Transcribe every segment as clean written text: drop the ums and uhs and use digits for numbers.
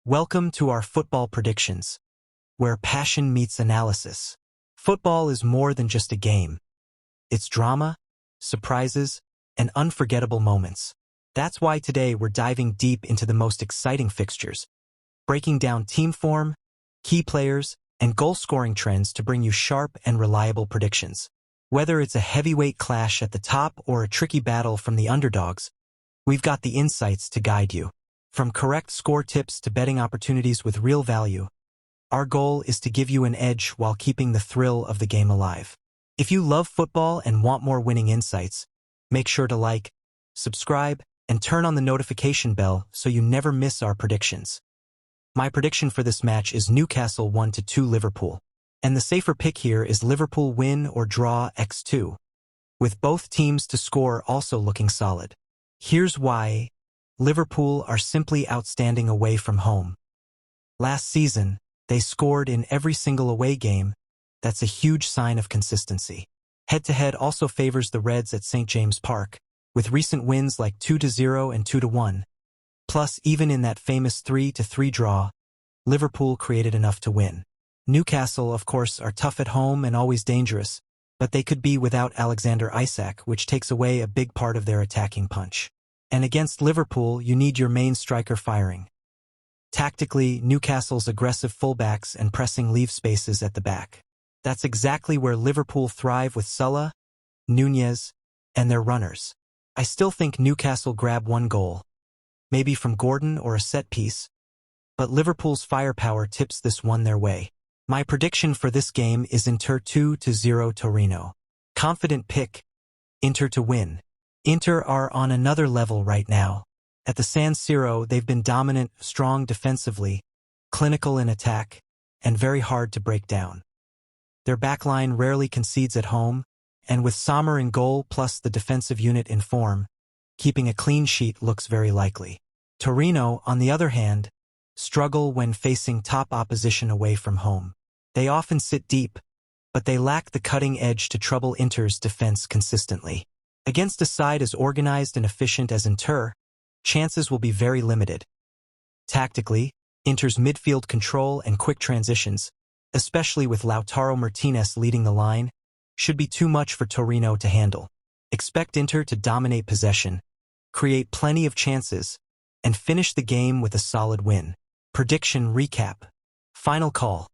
Welcome to our football predictions, where passion meets analysis. Football is more than just a game. It's drama, surprises, and unforgettable moments. That's why today we're diving deep into the most exciting fixtures, breaking down team form, key players, and goal-scoring trends to bring you sharp and reliable predictions. Whether it's a heavyweight clash at the top or a tricky battle from the underdogs, we've got the insights to guide you. From correct score tips to betting opportunities with real value, our goal is to give you an edge while keeping the thrill of the game alive. If you love football and want more winning insights, make sure to like, subscribe, and turn on the notification bell so you never miss our predictions. My prediction for this match is Newcastle 1-2 Liverpool, and the safer pick here is Liverpool win or draw x2, with both teams to score also looking solid. Here's why. Liverpool are simply outstanding away from home. Last season, they scored in every single away game. That's a huge sign of consistency. Head-to-head also favors the Reds at St. James Park, with recent wins like 2-0 and 2-1. Plus, even in that famous 3-3 draw, Liverpool created enough to win. Newcastle, of course, are tough at home and always dangerous, but they could be without Alexander Isak, which takes away a big part of their attacking punch. And against Liverpool, you need your main striker firing. Tactically, Newcastle's aggressive fullbacks and pressing leave spaces at the back. That's exactly where Liverpool thrive with Salah, Nunez, and their runners. I still think Newcastle grab one goal, maybe from Gordon or a set piece, but Liverpool's firepower tips this one their way. My prediction for this game is Inter 2-0 Torino. Confident pick, Inter to win. Inter are on another level right now. At the San Siro, they've been dominant, strong defensively, clinical in attack, and very hard to break down. Their backline rarely concedes at home, and with Sommer in goal plus the defensive unit in form, keeping a clean sheet looks very likely. Torino, on the other hand, struggle when facing top opposition away from home. They often sit deep, but they lack the cutting edge to trouble Inter's defense consistently. Against a side as organized and efficient as Inter, chances will be very limited. Tactically, Inter's midfield control and quick transitions, especially with Lautaro Martinez leading the line, should be too much for Torino to handle. Expect Inter to dominate possession, create plenty of chances, and finish the game with a solid win. Prediction recap. Final call.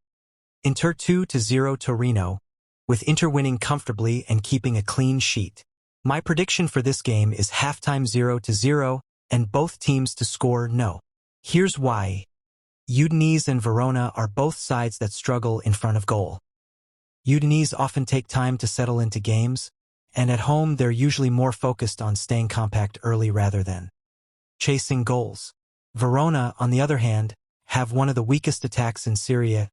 Inter 2-0 Torino, with Inter winning comfortably and keeping a clean sheet. My prediction for this game is halftime 0-0 and both teams to score no. Here's why. Udinese and Verona are both sides that struggle in front of goal. Udinese often take time to settle into games, and at home they're usually more focused on staying compact early rather than chasing goals. Verona, on the other hand, have one of the weakest attacks in Serie A.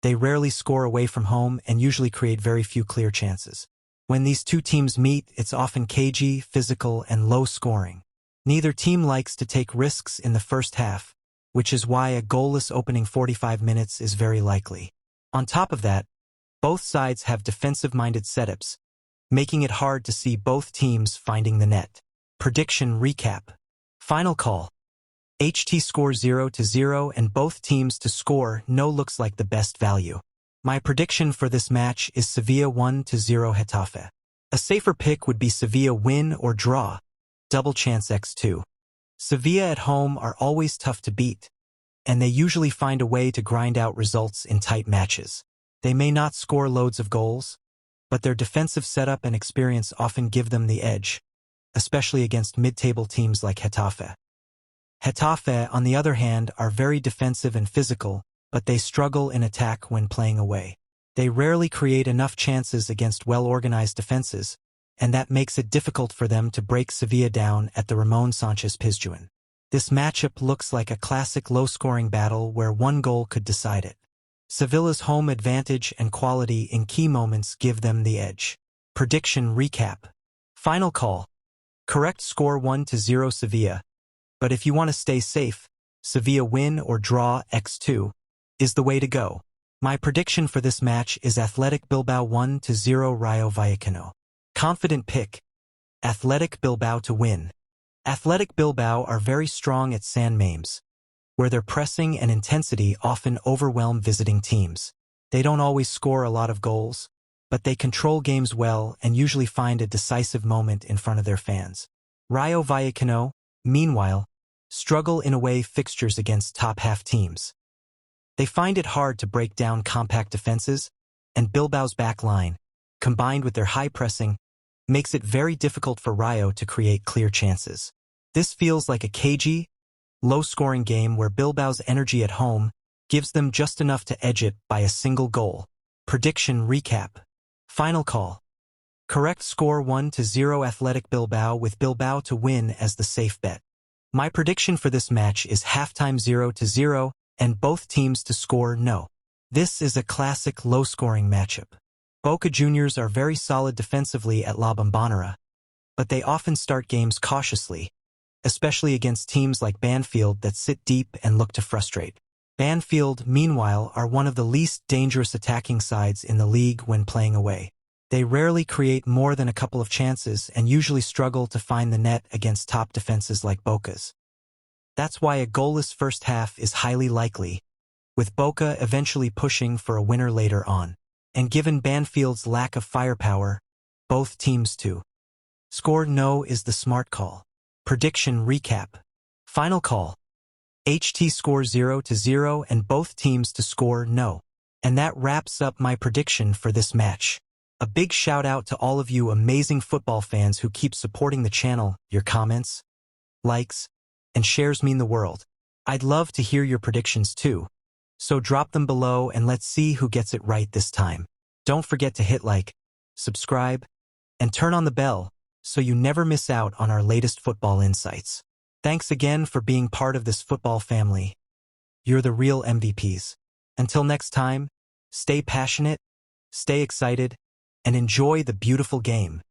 They rarely score away from home and usually create very few clear chances. When these two teams meet, it's often cagey, physical, and low scoring. Neither team likes to take risks in the first half, which is why a goalless opening 45 minutes is very likely. On top of that, both sides have defensive-minded setups, making it hard to see both teams finding the net. Prediction recap. Final call. HT score 0-0 and both teams to score no looks like the best value. My prediction for this match is Sevilla 1-0 Getafe. A safer pick would be Sevilla win or draw, double chance x2. Sevilla at home are always tough to beat, and they usually find a way to grind out results in tight matches. They may not score loads of goals, but their defensive setup and experience often give them the edge, especially against mid-table teams like Getafe. Getafe, on the other hand, are very defensive and physical, but they struggle in attack when playing away. They rarely create enough chances against well-organized defenses, and that makes it difficult for them to break Sevilla down at the Ramon Sanchez Pizjuan. This matchup looks like a classic low-scoring battle where one goal could decide it. Sevilla's home advantage and quality in key moments give them the edge. Prediction recap. Final call. Correct score 1-0 Sevilla, but if you want to stay safe, Sevilla win or draw x2 is the way to go. My prediction for this match is Athletic Bilbao 1-0 Rayo Vallecano. Confident pick. Athletic Bilbao to win. Athletic Bilbao are very strong at San Mames, where their pressing and intensity often overwhelm visiting teams. They don't always score a lot of goals, but they control games well and usually find a decisive moment in front of their fans. Rayo Vallecano, meanwhile, struggle in away fixtures against top-half teams. They find it hard to break down compact defenses, and Bilbao's back line, combined with their high pressing, makes it very difficult for Rayo to create clear chances. This feels like a cagey, low-scoring game where Bilbao's energy at home gives them just enough to edge it by a single goal. Prediction recap. Final call. Correct score 1-0 Athletic Bilbao, with Bilbao to win as the safe bet. My prediction for this match is halftime 0-0 and both teams to score no. This is a classic low-scoring matchup. Boca Juniors are very solid defensively at La Bombonera, but they often start games cautiously, especially against teams like Banfield that sit deep and look to frustrate. Banfield, meanwhile, are one of the least dangerous attacking sides in the league when playing away. They rarely create more than a couple of chances and usually struggle to find the net against top defenses like Boca's. That's why a goalless first half is highly likely, with Boca eventually pushing for a winner later on. And given Banfield's lack of firepower, both teams to score no is the smart call. Prediction recap. Final call. HT score 0-0 and both teams to score no. And that wraps up my prediction for this match. A big shout out to all of you amazing football fans who keep supporting the channel. Your comments, likes, and shares mean the world. I'd love to hear your predictions too. So drop them below and let's see who gets it right this time. Don't forget to hit like, subscribe, and turn on the bell so you never miss out on our latest football insights. Thanks again for being part of this football family. You're the real MVPs. Until next time, stay passionate, stay excited, and enjoy the beautiful game.